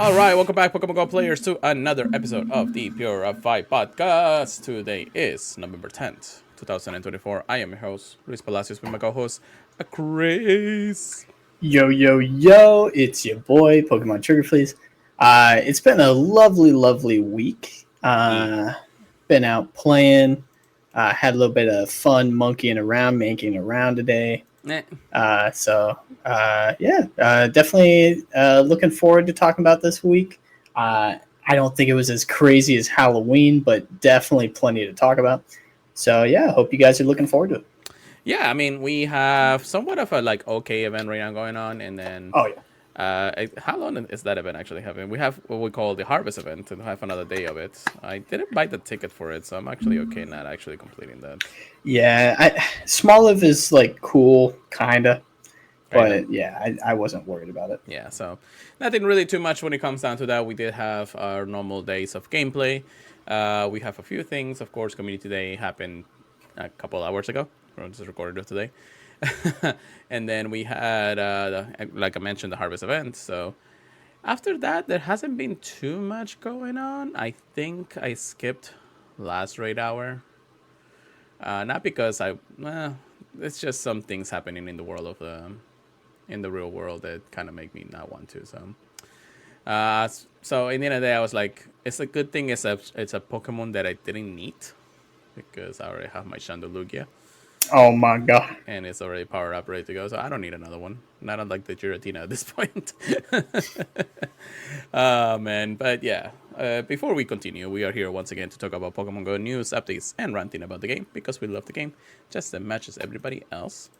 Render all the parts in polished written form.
All right, welcome back, Pokemon Go players, to another episode of the Purified podcast. Today is November 10th, 2024. I am your host, Luis Palacios, with my co-host, Chris. Yo, yo, yo, it's your boy, Pokemon Trigger, please. It's been a lovely week. Been out playing, had a little bit of fun monkeying around, making around today. Definitely looking forward to talking about this week. I don't think it was as crazy as Halloween, but definitely plenty to talk about. So yeah, hope you guys are looking forward to it. Yeah, I mean, we have somewhat of a okay event right now going on, and then how long is that event actually happening? We have what we call the Harvest event, and have another day of it. I didn't buy the ticket for it, so I'm actually okay not actually completing that. Yeah, Smoliv is cool, kinda, but yeah, I wasn't worried about it. Yeah, so nothing really too much when it comes down to that. We did have our normal days of gameplay. We have a few things, of course. Community Day happened a couple hours ago. This is recorded today. And then we had, like I mentioned, the Harvest event. So after that, there hasn't been too much going on. I think I skipped last raid hour. Not because it's just some things happening in the world of in the real world that kind of make me not want to. So in the end of the day, I was like, it's a good thing. It's a Pokemon that I didn't need because I already have my Chandelugia. Oh my god! And it's already powered up, ready to go. So I don't need another one. Not unlike the Giratina at this point. Oh man, but yeah. Before we continue, we are here once again to talk about Pokemon Go news, updates, and ranting about the game because we love the game just as much as everybody else.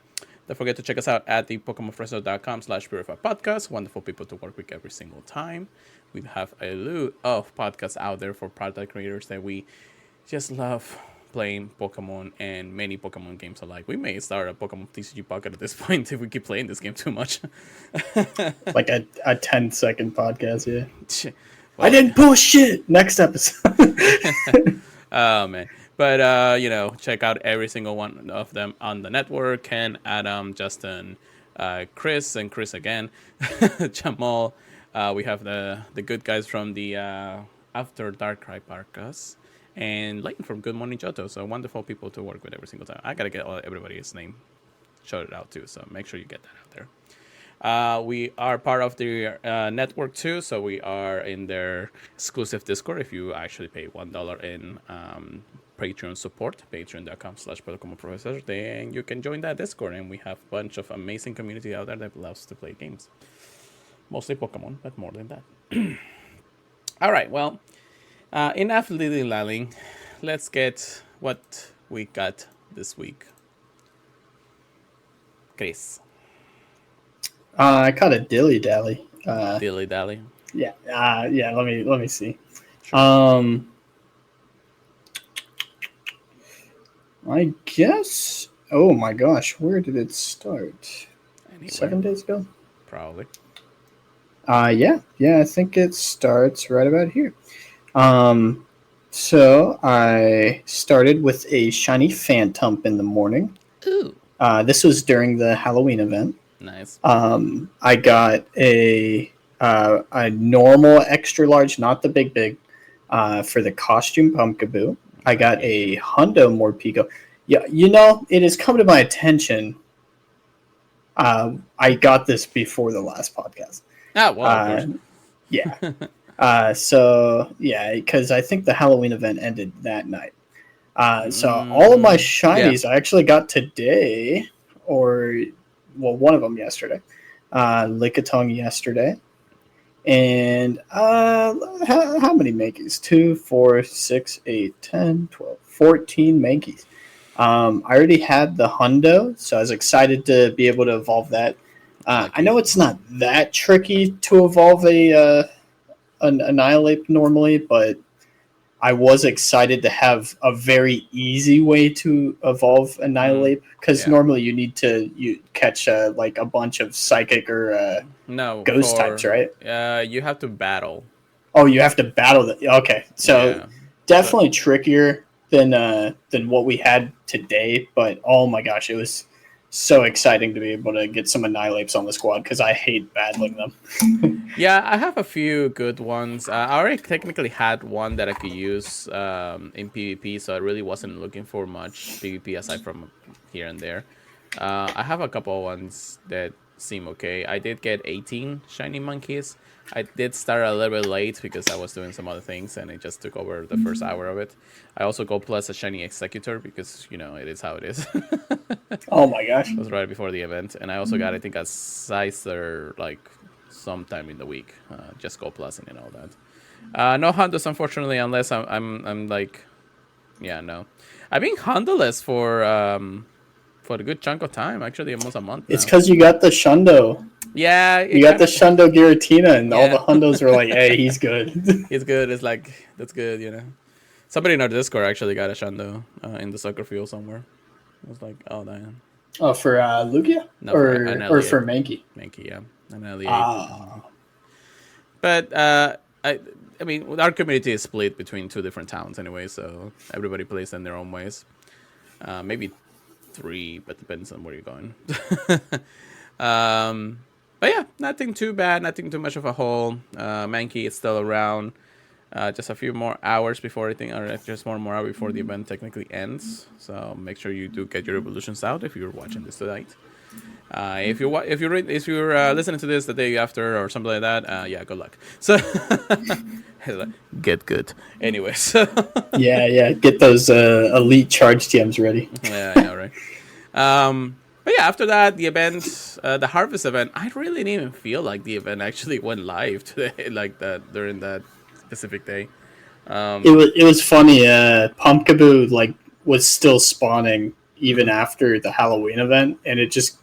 Don't forget to check us out at the PokemonFresno.com/Purified Podcast. Wonderful people to work with every single time. We have a lot of podcasts out there for product creators that we just love playing Pokemon and many Pokemon games alike. We may start a Pokemon TCG pocket at this point if we keep playing this game too much. Like a 10-second podcast, yeah. Well, I didn't push shit. Next episode. Oh man. But check out every single one of them on the network. Ken, Adam, Justin, Chris, and Chris again, Jamal. We have the good guys from the After Dark Cry podcast. And Leighton from Good Morning Johto. So wonderful people to work with every single time. I got to get everybody's name shouted out too. So make sure you get that out there. We are part of the network too. So we are in their exclusive Discord. If you actually pay $1 in Patreon support, patreon.com/PokemonProfessor, then you can join that Discord. And we have a bunch of amazing community out there that loves to play games. Mostly Pokemon, but more than that. All right, well. Enough dilly-dallying. Let's get what we got this week. Chris. I caught a dilly-dally. Dilly-dally? Yeah. Let me see. Sure. I guess. Oh my gosh, where did it start? Anywhere. 7 days ago? Probably. Yeah. I think it starts right about here. So I started with a shiny Phantump in the morning. Ooh. This was during the Halloween event. Nice. I got a normal extra large, not the big, for the costume Pumpkaboo. I got a Hundo Morpeko. Yeah, it has come to my attention. I got this before the last podcast. Ah, well, of course. Yeah. Because I think the Halloween event ended that night. So all of my shinies I actually got today, one of them yesterday. Lickitung yesterday. And how many Mankeys? 2, 4, 6, 8, 10, 12, 14 Mankeys. I already had the Hundo, so I was excited to be able to evolve that. I know it's not that tricky to evolve an Annihilate normally, but I was excited to have a very easy way to evolve Annihilate because normally you need to catch a bunch of Psychic or Ghost types, right? You have to battle. Oh, you have to battle okay, so trickier than what we had today. But oh my gosh, it was so exciting to be able to get some Annihilates on the squad because I hate battling them. Yeah, I have a few good ones. I already technically had one that I could use in PvP, so I really wasn't looking for much PvP aside from here and there. I have a couple of ones that seem okay. I did get 18 shiny monkeys. I did start a little bit late because I was doing some other things and it just took over the first hour of it. I also go plus a shiny executor because, it is how it is. Oh my gosh. It was right before the event. And I also got, I think, a Scyther, like, sometime in the week. Just go plusing and all that. No Hondas, unfortunately, unless I'm like, yeah, no. I've been Hondaless for a good chunk of time, actually, almost a month now. It's because you got the Shundo. Yeah. You got the Shundo Giratina, and all the Hundos were like, hey, he's good. He's good. It's like, that's good. Somebody in our Discord actually got a Shundo in the soccer field somewhere. I was like, oh, damn. Oh, for Lugia? No, or for Mankey? Mankey, yeah. An Elliot. But, I mean, our community is split between two different towns anyway, so everybody plays in their own ways. Maybe 3, but depends on where you're going. But yeah, nothing too bad, nothing too much of a hole. Mankey is still around. Just a few more hours before everything, or just one more hour before the event technically ends. So make sure you do get your evolutions out if you're watching this tonight. If you're listening to this the day after or something like that, yeah, good luck. So get good. Anyway, so yeah, get those elite charge TMs ready. Yeah, I know, right? But yeah, after that, the event, the harvest event, I really didn't even feel like the event actually went live today, like that during that specific day. It was funny. Pumpkaboo was still spawning even after the Halloween event, and it just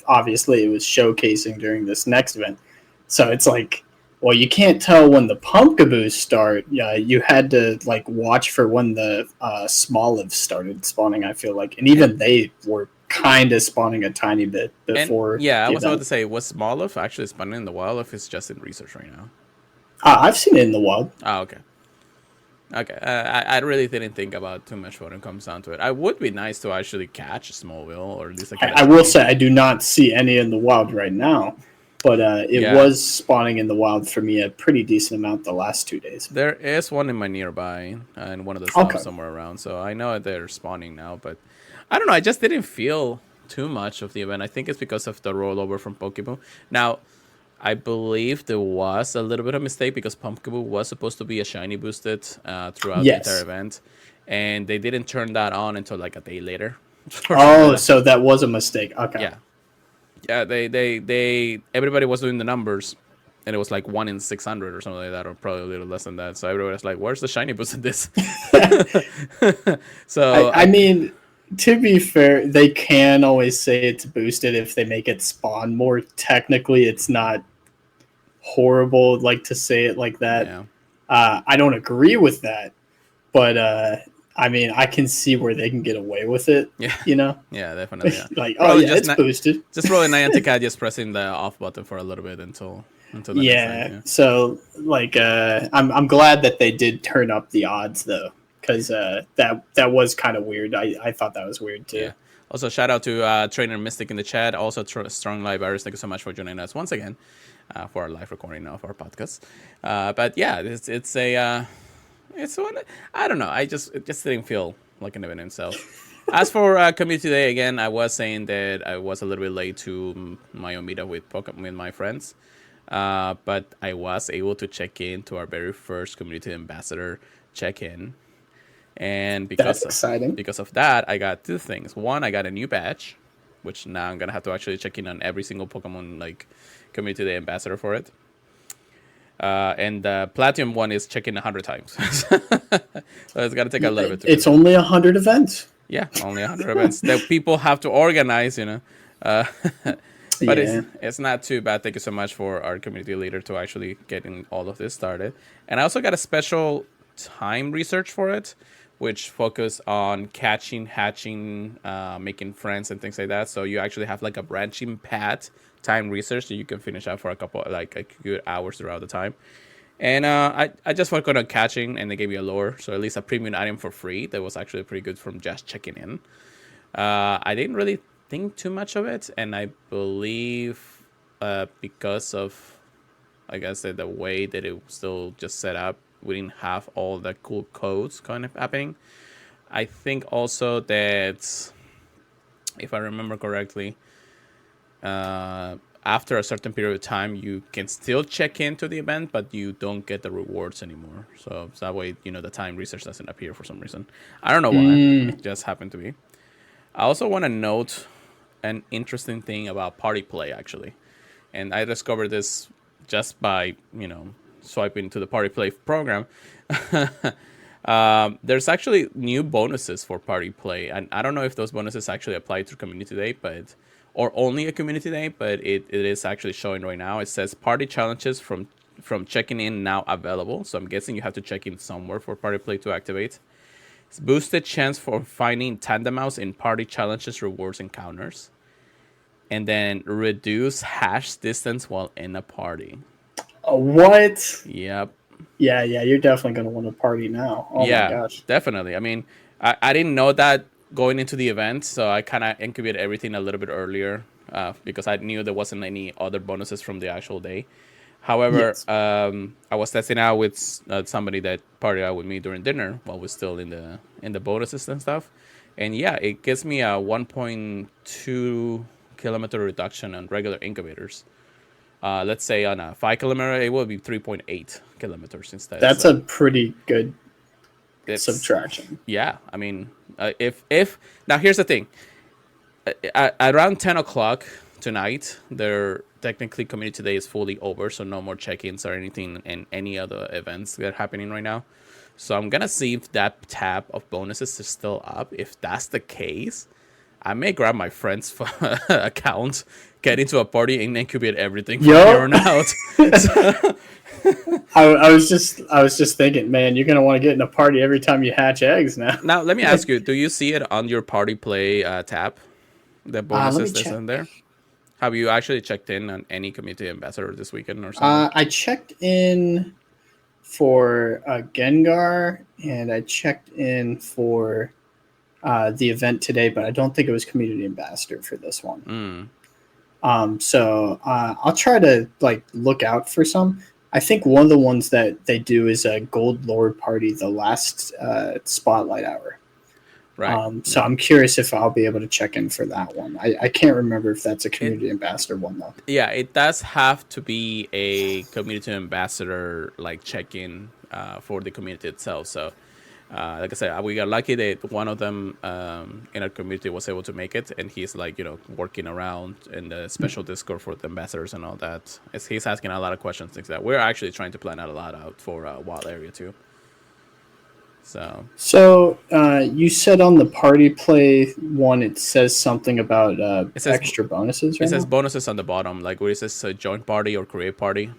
obviously it was showcasing during this next event. So it's like, well, you can't tell when the Pumpkaboos start. Yeah, you had to watch for when the Smoliv started spawning. I feel like, and even they were kind of spawning a tiny bit before. And, yeah, I was about to say, was Smoliv actually spawning in the wild, if it's just in research right now? I've seen it in the wild. Oh, okay. I really didn't think about too much when it comes down to it. I would be nice to actually catch a Smallville, or at least I will say I do not see any in the wild right now, but it was spawning in the wild for me a pretty decent amount the last 2 days. There is one in my nearby, in one of the towns somewhere around, so I know they're spawning now, but I don't know, I just didn't feel too much of the event. I think it's because of the rollover from Pokemon. Now, I believe there was a little bit of mistake because Pumpkaboo was supposed to be a shiny boosted throughout the entire event, and they didn't turn that on until like a day later. So that was a mistake. Okay. Yeah. They everybody was doing the numbers, and it was like 1 in 600 or something like that, or probably a little less than that. So everybody was like, "Where's the shiny boost in this?" So I mean, to be fair, they can always say it's boosted if they make it spawn more. Technically, it's not horrible to say it like that. Yeah. I don't agree with that, but I mean, I can see where they can get away with it. Yeah. Yeah, definitely. Yeah. It's boosted. Just rolling Niantic had just pressing the off button for a little bit until the next time, So I'm glad that they did turn up the odds though, because that was kind of weird. I thought that was weird too. Yeah. Also, shout out to Trainer Mystic in the chat. Also, Strong Live Virus, thank you so much for joining us once again for our live recording of our podcast. But yeah, it's one. I don't know. It just didn't feel like an event itself. As for Community Day, again, I was saying that I was a little bit late to my own meetup with my friends. But I was able to check in to our very first Community Ambassador check-in. And because of that, I got 2 things. One, I got a new badge, which now I'm going to have to actually check in on every single Pokemon Community Day Ambassador for it. And the Platinum one is checking 100 times. So it's got to take a little bit. It's only 100 events. Yeah, only 100 events that people have to organize, But it's not too bad. Thank you so much for our community leader to actually getting all of this started. And I also got a special time research for it, which focus on catching, hatching, making friends and things like that. So you actually have a branching path time research that you can finish out for a couple a good hours throughout the time. And I just focused on catching, and they gave me a lure, so at least a premium item for free. That was actually pretty good from just checking in. I didn't really think too much of it, and I believe because of, I guess, the way that it was still just set up, we didn't have all the cool codes kind of happening. I think also that, if I remember correctly, after a certain period of time, you can still check into the event, but you don't get the rewards anymore. So that way, the time research doesn't appear for some reason. I don't know why. It just happened to be. I also want to note an interesting thing about party play, actually. And I discovered this just by, swiping to the party play program. There's actually new bonuses for party play, and I don't know if those bonuses actually apply to community day, or only a community day, but it is actually showing right now. It says party challenges from checking in now available. So I'm guessing you have to check in somewhere for party play to activate. It's boosted chance for finding tandem mouse in party challenges, rewards, encounters, and then reduce hash distance while in a party. What? Yep. Yeah, you're definitely going to want to party now. Oh my Yeah, gosh. definitely. I mean, I didn't know that going into the event, so I kind of incubated everything a little bit earlier because I knew there wasn't any other bonuses from the actual day. However, Yes. I was testing out with somebody that partied out with me during dinner while we're still in the bonuses and stuff, and yeah, it gives me a 1.2 kilometer reduction on regular incubators. Let's say on a 5 kilometer, it will be 3.8 kilometers instead. That's So a pretty good it's subtraction. yeah. I mean, if now here's the thing. At around 10 o'clock tonight, their technically community day is fully over, so no more check-ins or anything and any other events that are happening right now. So I'm gonna see if that tab of bonuses is still up. If that's the case, I may grab my friend's account, get into a party, and incubate everything from here on out. I was just thinking, man, you're gonna want to get in a party every time you hatch eggs now. Now, let me ask you: do you see it on your party play tab? The bonuses that's in there. Have you actually checked in on any community ambassador this weekend or something? I checked in for Gengar, and I checked in for the event today, but I don't think it was community ambassador for this one. So I'll try to look out for some. I think one of the ones that they do is a Gold Lord party, the last spotlight hour. Right. So I'm curious if I'll be able to check in for that one. I can't remember if that's a community ambassador one though. Yeah, it does have to be a community ambassador check-in for the community itself. So, like I said, we got lucky that one of them in our community was able to make it, and he's working around in the special Discord for the ambassadors and all that. He's asking a lot of questions, things that we're actually trying to plan out a lot out for Wild Area too. So you said on the party play one, it says something about extra bonuses. Right? It says bonuses on the bottom, like where it says join party or create party.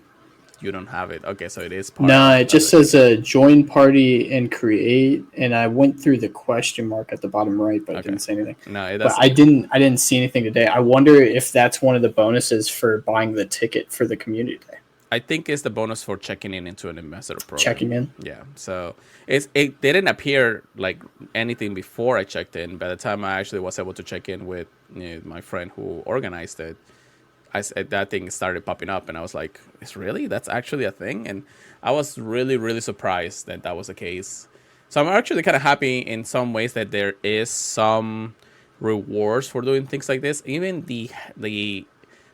You don't have it. Okay, so it is part. No, it just says join party and create, and I went through the question mark at the bottom right, but it didn't say anything. No, it doesn't. But I didn't see anything today. I wonder if that's one of the bonuses for buying the ticket for the community day. I think it's the bonus for checking in into an ambassador program. Checking in? Yeah. So it didn't appear like anything before I checked in. By the time I actually was able to check in with my friend who organized it, that thing started popping up, and I was like, that's actually a thing? And I was really, really surprised that was the case. So I'm actually kind of happy in some ways that there is some rewards for doing things like this. Even the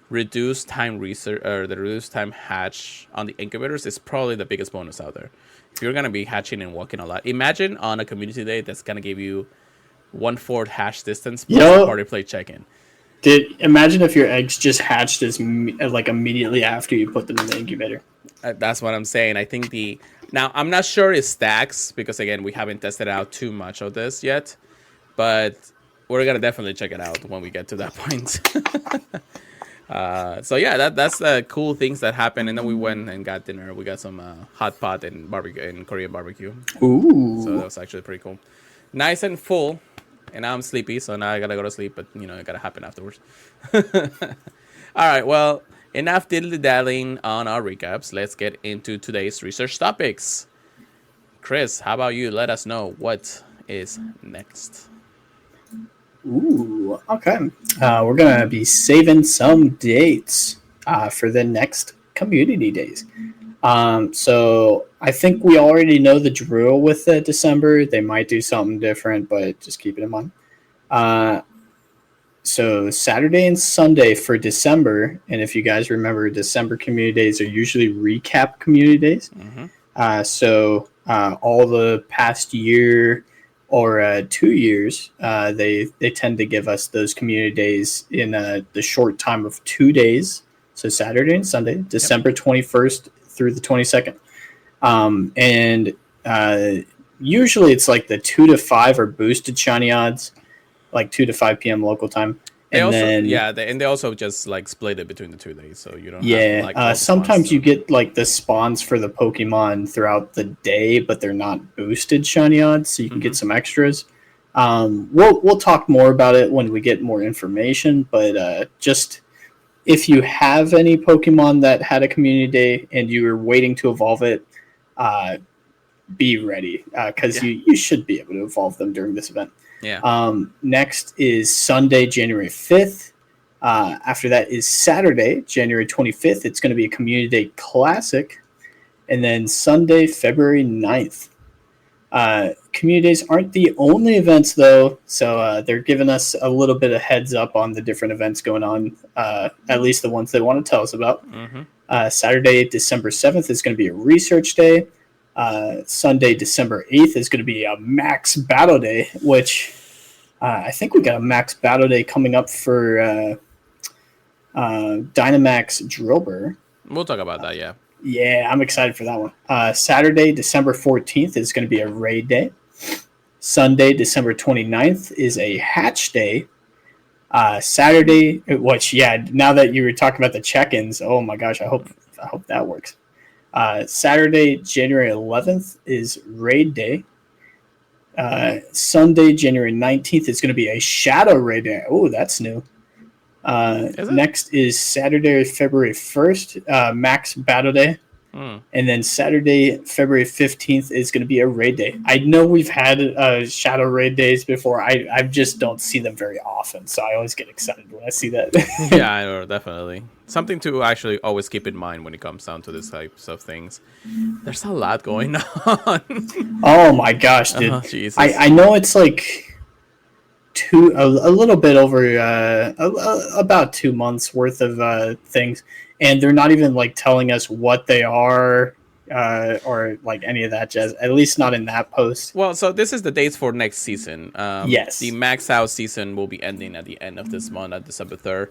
reduced time research or the reduced time hatch on the incubators is probably the biggest bonus out there. If you're gonna be hatching and walking a lot, imagine on a community day that's gonna give you 1/4 hash distance plus party play check-in. Imagine if your eggs just hatched immediately after you put them in the incubator. That's what I'm saying. I think now I'm not sure it stacks because again we haven't tested out too much of this yet, but we're gonna definitely check it out when we get to that point. So yeah, that's the cool things that happened, and then we went and got dinner. We got some hot pot and barbecue and Korean barbecue. Ooh! So that was actually pretty cool. Nice and full, and now I'm sleepy, so now I gotta go to sleep. But it gotta happen afterwards. All right, well, enough diddly-dallying on our recaps. Let's get into today's research topics. Chris, how about you? Let us know what is next. Ooh, okay. We're gonna be saving some dates for the next community days. So I think we already know the drill with December. They might do something different, but just keep it in mind. Uh, so Saturday and Sunday for December, and if you guys remember, December community days are usually recap community days. Mm-hmm. So all the past year or 2 years, they tend to give us those community days in the short time of 2 days. So Saturday and Sunday, Yep. December 21st through the 22nd, and uh, usually it's like the 2 to 5 are boosted shiny odds, like 2 to 5 p.m. local time, They and also, then yeah, they also just like split it between the 2 days, so you don't have yeah, like all the spawns. sometimes you get like the spawns for the Pokemon throughout the day, but they're not boosted shiny odds, so you can Mm-hmm. get some extras. We'll talk more about it when we get more information, but just if you have any Pokemon that had a community day and you were waiting to evolve it, uh, be ready because Yeah, you should be able to evolve them during this event. yeah. Next is Sunday, January 5th. After that is Saturday, January 25th. It's going to be a Community Day Classic. And then Sunday, February 9th. Community Days aren't the only events, though, so they're giving us a little bit of heads up on the different events going on, at least the ones they want to tell us about. Mm-hmm. Saturday, December 7th is going to be a research day. Sunday, December 8th is going to be a max battle day, which I think we got a max battle day coming up for Dynamax Drillbur. We'll talk about that. Yeah. Yeah, I'm excited for that one. Saturday, December 14th is going to be a raid day. Sunday, December 29th is a hatch day. Saturday, which, yeah, now that you were talking about the check-ins, oh my gosh, I hope that works. Saturday, January 11th is raid day. Sunday, January 19th is going to be a shadow raid day. Oh, that's new. Is it? Next is Saturday, February 1st, max battle day. Hmm. And then Saturday, February 15th is going to be a raid day. I know we've had shadow raid days before. I just don't see them very often. So I always get excited when I see that. Yeah, I know, definitely. Something to actually always keep in mind when it comes down to these types of things. There's a lot going on. Oh my gosh, dude. Oh, Jesus. I know it's like a little bit over about 2 months worth of things, and they're not even like telling us what they are or like any of that jazz, at least not in that post. Well, so this is the dates for next season. Yes. The max out season will be ending at the end of this month, at December 3rd.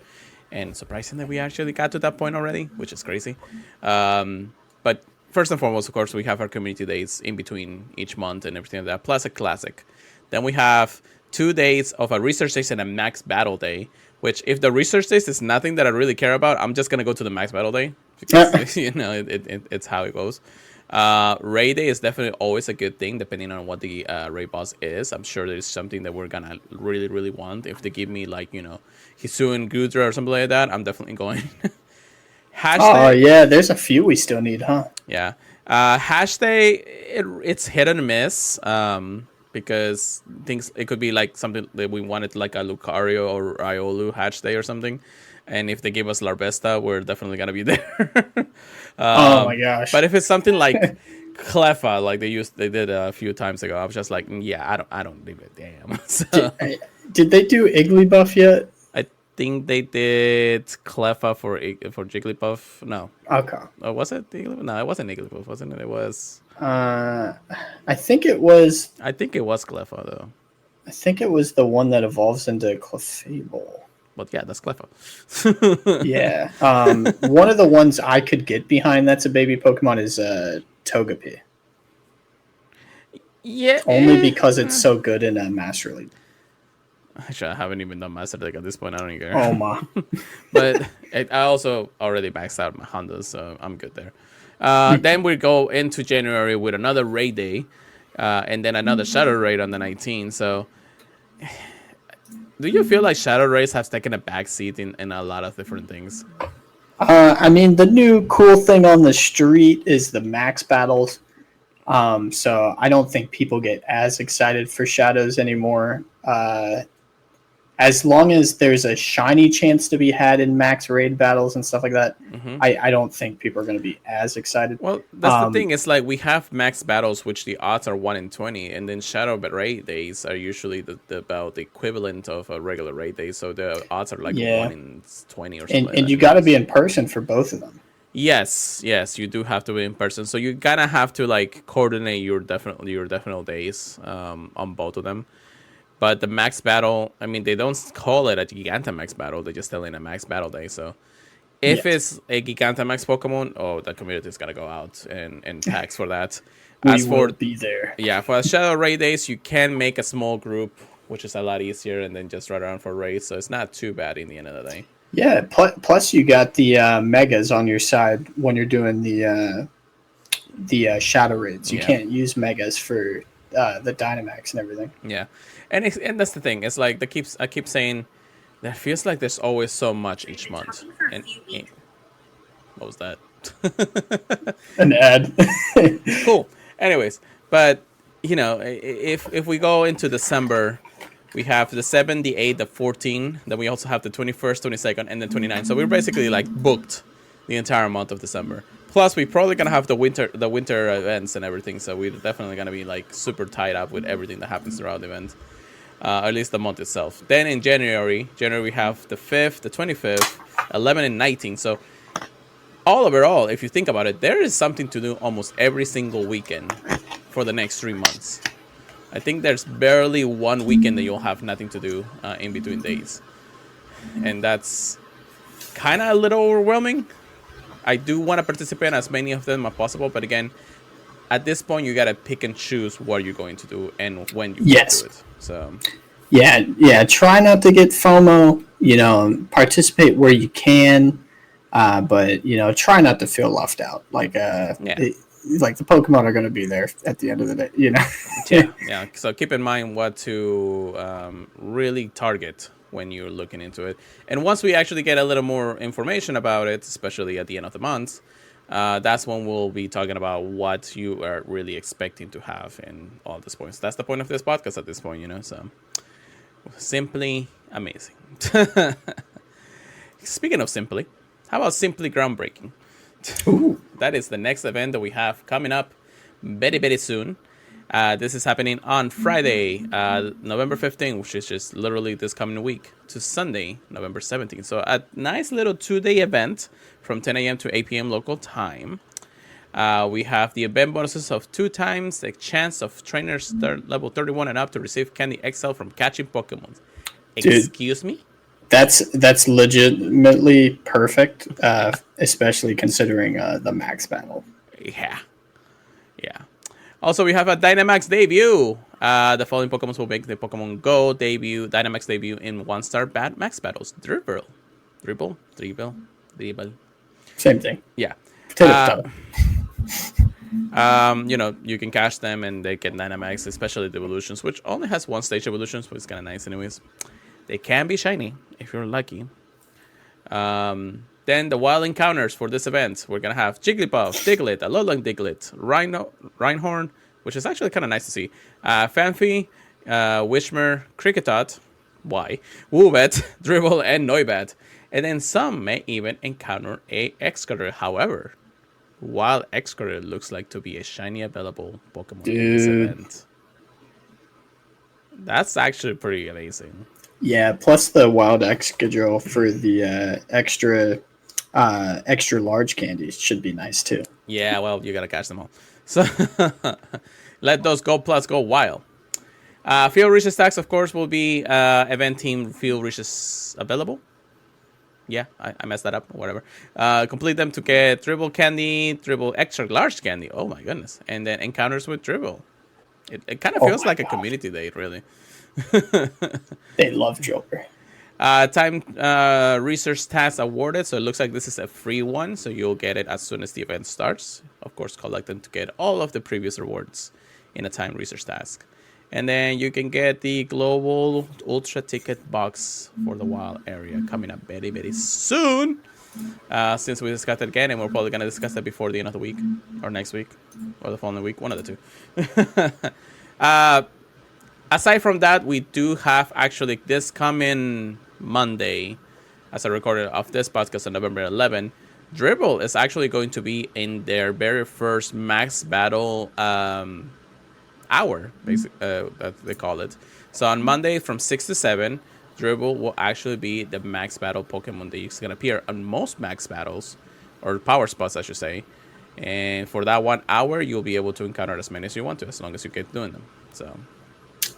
And surprising that we actually got to that point already, which is crazy. But first and foremost, of course, we have our community days in between each month and everything like that, plus a classic. Then we have 2 days of a research days and a max battle day, which if the research days is nothing that I really care about, I'm just going to go to the max battle day because, you know, it's how it goes. Raid day is definitely always a good thing, depending on what the raid boss is. I'm sure there's something that we're gonna really, really want. If they give me like, you know, Hisuian Gudra or something like that, I'm definitely going. Oh yeah, there's a few we still need, huh? Yeah. Hash day, it's hit and miss. Because it could be like something that we wanted, like a Lucario or Iolu hatch day or something. And if they give us Larvesta, we're definitely gonna be there. Oh my gosh! But if it's something like Cleffa, like they did a few times ago, I was just like, yeah, I don't give a damn. So, did they do Igglybuff yet? I think they did Cleffa for Jigglypuff. No. Okay. Oh, was it Igglybuff? No, it wasn't Igglybuff, wasn't it? It was. I think it was. I think it was Cleffa though. I think it was the one that evolves into Clefable. But yeah, that's Cleffa. Yeah. One of the ones I could get behind that's a baby Pokemon is Togepi. Yeah. Only because it's so good in a Master League. Actually, I haven't even done Master League at this point. I don't even care. Oh my. But I also already maxed out my Hondas, so I'm good there. Then we go into January with another raid day, and then another Shadow Raid on the 19th. So, do you feel like Shadow Raids has taken a backseat in a lot of different things? I mean, the new cool thing on the street is the max battles. So I don't think people get as excited for Shadows anymore. as long as there's a shiny chance to be had in max raid battles and stuff like that, Mm-hmm. I don't think people are going to be as excited. Well, that's the thing. It's like we have max battles, which the odds are 1 in 20, and then shadow raid days are usually about the equivalent of a regular raid day. So the odds are like Yeah, 1 in 20 or something like and that. you You know. got to be in person for both of them. Yes, yes, you do have to be in person. So you gotta have to like coordinate your definite days on both of them. But the max battle, I mean, they don't call it a Gigantamax battle. They just tell it a max battle day. So if Yes, it's a Gigantamax Pokemon, oh, the community's gotta go out and packs for that. we As will for be there. yeah, for Shadow Raid days, you can make a small group, which is a lot easier, and then just run around for raids. So it's not too bad in the end of the day. Yeah. Plus, you got the megas on your side when you're doing the shadow raids. You Yeah. can't use megas for the Dynamax and everything. Yeah, and that's the thing. It's like I keep saying that feels like there's always so much each month. And what was that? An ad. Cool. Anyways, but if we go into December, we have the 7th, the 8th, the 14th. Then we also have the 21st, 22nd, and then 29th. So we're basically like booked the entire month of December. Plus, we're probably gonna have the winter events and everything. So we're definitely gonna be like super tied up with everything that happens throughout the event. At least the month itself. Then in January we have the 5th, the 25th, 11th, and 19th. So overall, if you think about it, there is something to do almost every single weekend for the next 3 months. I think there's barely one weekend that you'll have nothing to do in between days. And that's kind of a little overwhelming. I do want to participate in as many of them as possible, but again, at this point, you got to pick and choose what you're going to do and when you Yes. do it. So Yeah. Try not to get FOMO. Participate where you can, but try not to feel left out. Like like the Pokemon are going to be there at the end of the day. yeah. So keep in mind what to really target when you're looking into it. And once we actually get a little more information about it, especially at the end of the month, that's when we'll be talking about what you are really expecting to have in all these points. That's the point of this podcast at this point, so simply amazing. Speaking of simply, how about simply groundbreaking? Ooh. That is the next event that we have coming up very, very soon. This is happening on Friday, November 15th, which is just literally this coming week, to Sunday, November 17th. So a nice little 2-day event from 10 a.m. to 8 p.m. local time. We have the event bonuses of 2 times the chance of trainers level 31 and up to receive Candy XL from catching Pokemon. Excuse me? That's legitimately perfect, especially considering the max battle. Yeah. Also, we have a Dynamax debut. The following Pokemon will make the Pokemon Go Dynamax debut in 1-star max battles. Dribble. Same thing. Yeah. Potato. You can catch them and they get Dynamax, especially the evolutions, which only has 1 stage evolutions, but it's kind of nice anyways. They can be shiny if you're lucky. Then the wild encounters for this event. We're going to have Jigglypuff, Diglett, Alolan Diglett, Rhinehorn, which is actually kind of nice to see. Fanfi, Wishmer, Kricketot, Woobat, Dribble, and Noibat. And then some may even encounter a Excadrill. However, Wild Excadrill looks like to be a shiny available Pokemon in this event. That's actually pretty amazing. Yeah, plus the wild Excadrill for the extra large candies should be nice too. Yeah, well, you gotta catch them all. So let those go plus go wild. Field Reaches stacks, of course, will be event team Field Reaches available. Yeah, I messed that up. Whatever. Complete them to get Dribble Candy, Dribble Extra Large Candy. Oh my goodness! And then encounters with Dribble. It kind of feels like a community day, really. They love Joker. Time research task awarded. So it looks like this is a free one. So you'll get it as soon as the event starts. Of course, collect them to get all of the previous rewards in a time research task. And then you can get the global ultra ticket box for the wild area coming up very, very soon. Since we discussed it again, and we're probably going to discuss that before the end of the week, or next week, or the following week, one of the two. aside from that, we do have actually this coming Monday, as I recorded of this podcast on November 11, Dribble is actually going to be in their very first max battle hour, that they call it. So on Monday from 6 to 7, Dribble will actually be the max battle Pokemon that is going to appear on most max battles, or power spots, I should say. And for that 1 hour, you'll be able to encounter as many as you want to, as long as you keep doing them. So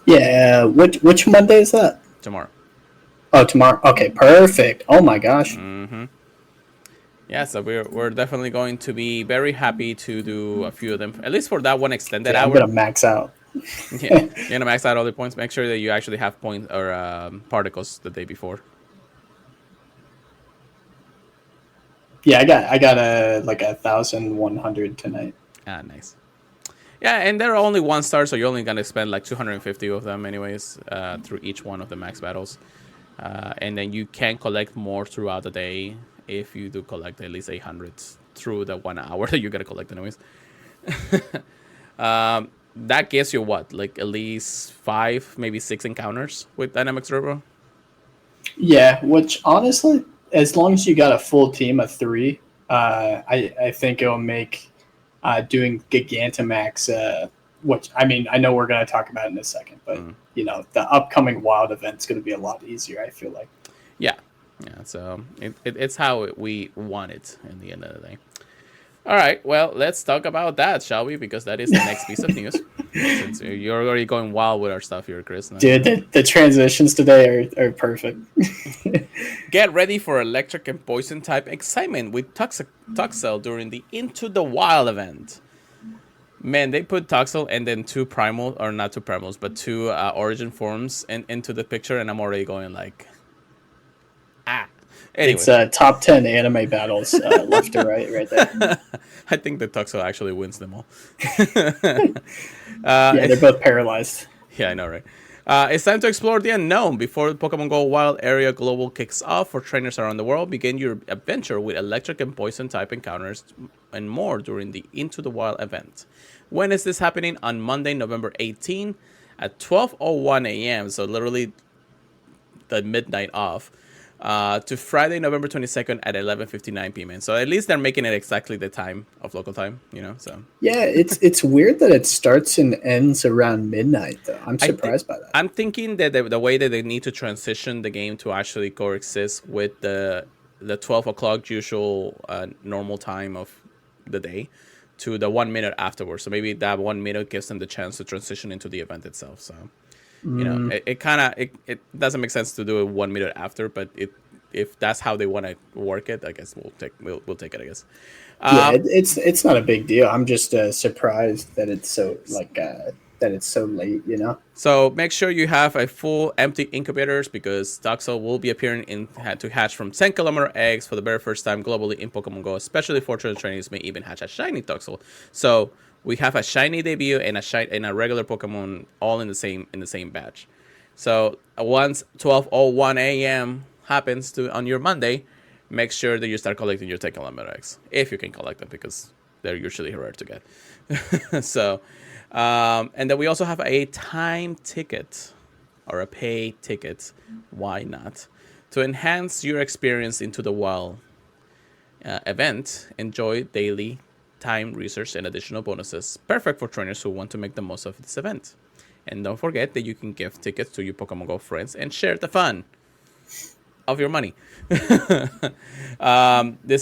Yeah, which Monday is that? tomorrow. Oh, tomorrow. Okay, perfect. Oh my gosh. Yeah, so we're definitely going to be very happy to do a few of them, at least for that one extended Yeah, I'm hour. gonna max out. Yeah, you're gonna max out all the points. Make sure that you actually have points or particles the day before. Yeah, I got a like 1,100 tonight. Ah, nice. Yeah, and they're only 1 star, so you're only gonna spend like 250 of them anyways through each one of the max battles, and then you can collect more throughout the day if you do collect at least 800 through the 1 hour that you gotta collect anyways. That gives you what, like at least 5, maybe 6 encounters with Dynamax Turbo. Yeah, which honestly, as long as you got a full team of three, I think it'll make doing Gigantamax. Which I mean, I know we're going to talk about in a second, but the upcoming Wild event's going to be a lot easier. I feel like. Yeah, yeah. So it's how we want it in the end of the day. All right, well, let's talk about that, shall we? Because that is the next piece of news. Since you're already going wild with our stuff here, Chris. Dude, the transitions today are perfect. Get ready for electric and poison type excitement with Tuxel during the Into the Wild event. Man, they put Tuxel and then two primal, or not two primals, but two origin forms into the picture, and I'm already going like, ah. Anyway. It's top 10 anime battles left to right there. I think the Tuxel actually wins them all. Yeah, they're both paralyzed. Yeah, I know, right? It's time to explore the unknown. Before the Pokemon Go Wild Area Global kicks off for trainers around the world, begin your adventure with electric and poison type encounters and more during the Into the Wild event. When is this happening? On Monday, November 18 at 12:01 a.m., so literally the midnight off, to Friday, November 22nd at 11:59 p.m. So at least they're making it exactly the time of local time, So yeah, it's weird that it starts and ends around midnight, though. I'm surprised by that. I'm thinking that the way that they need to transition the game to actually coexist with the 12 o'clock usual normal time of the day to the 1 minute afterwards. So maybe that 1 minute gives them the chance to transition into the event itself. So it kind of it doesn't make sense to do it 1 minute after, but if that's how they want to work it, I guess we'll take it. I guess. Yeah, it's not a big deal. I'm just surprised that it's so that it's so late. So make sure you have a full empty incubators because Tuxel will be appearing to hatch from 10-kilometer eggs for the very first time globally in Pokemon Go. Especially fortunate trainers may even hatch a shiny Tuxel. So we have a shiny debut and a regular Pokemon all in the same batch. So once 12:01 a.m. happens on your Monday, make sure that you start collecting your 10-kilometer eggs if you can collect them because they're usually rare to get. So, and then we also have a time ticket or a pay ticket. Why not? To enhance your experience into the Wild event, enjoy daily time research and additional bonuses, perfect for trainers who want to make the most of this event. And don't forget that you can give tickets to your Pokemon Go friends and share the fun of your money. This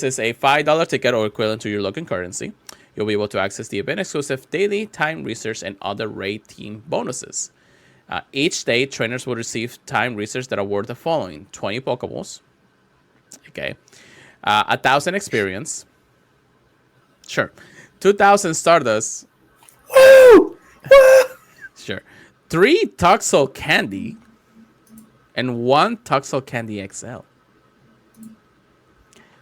is a $5 ticket or equivalent to your local currency. You'll be able to access the event exclusive daily time research and other raid team bonuses. Each day, trainers will receive time research that award the following: 20 Pokeballs, 1,000 experience, sure, 2,000 Stardust, sure, 3 Toxel Candy, and 1 Toxel Candy XL.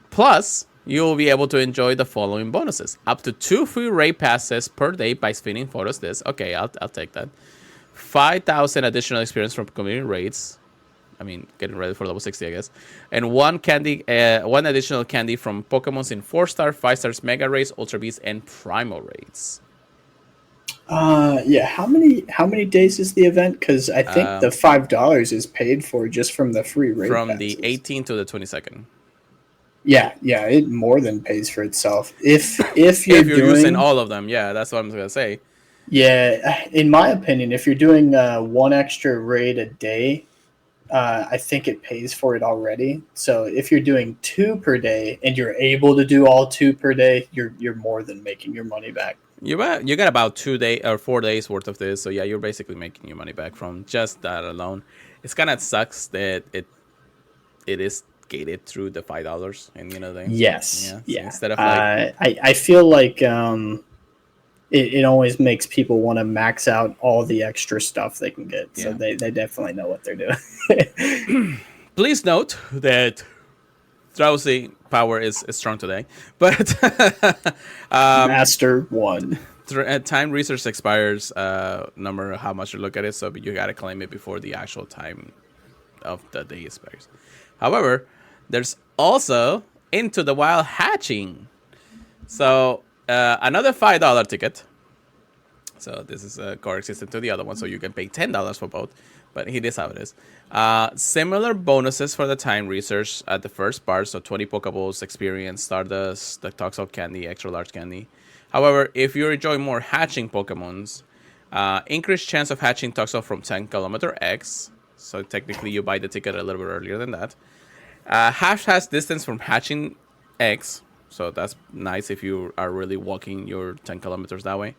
Plus, you will be able to enjoy the following bonuses: up to 2 free raid passes per day by spinning photos. Okay, I'll take that. 5,000 additional experience from community raids. I mean, getting ready for level 60, I guess. And 1 additional candy from Pokemons in 4-star, 5 stars, Mega Raids, Ultra Beasts, and Primal Raids. Yeah. How many days is the event? Because I think the Um, $5 is paid for just from the free raid from the passes. 18th to the 22nd. Yeah, yeah, it more than pays for itself. If you're If you're using doing, all of them, yeah, that's what I'm gonna say. yeah, in my opinion, if you're doing one extra raid a day, I think it pays for it already. So if you're doing two per day and you're able to do all two per day, you're more than making your money back. You got about 2 day or 4 days worth of this, so yeah, you're basically making your money back from just that alone. It's kind of sucks that it is gated through the $5 and thing. So Yes, yeah, so yeah. instead of like I feel like it always makes people want to max out all the extra stuff they can get. So yeah. they definitely know what they're doing. Please note that drowsy power is strong today, but Master one. time research expires no matter how much you look at it, so you gotta claim it before the actual time of the day expires. However, there's also Into the Wild hatching. So another $5 ticket. So this is coexistent to the other one, so you can pay $10 for both. But here is how it is. Similar bonuses for the time research at the first part, so 20 Pokeballs, experience, Stardust, the Toxel candy, extra large candy. However, if you enjoy more hatching Pokemons, increased chance of hatching Toxel from 10 km X. So technically you buy the ticket a little bit earlier than that. Half has distance from hatching X, so that's nice if you are really walking your 10 kilometers that way.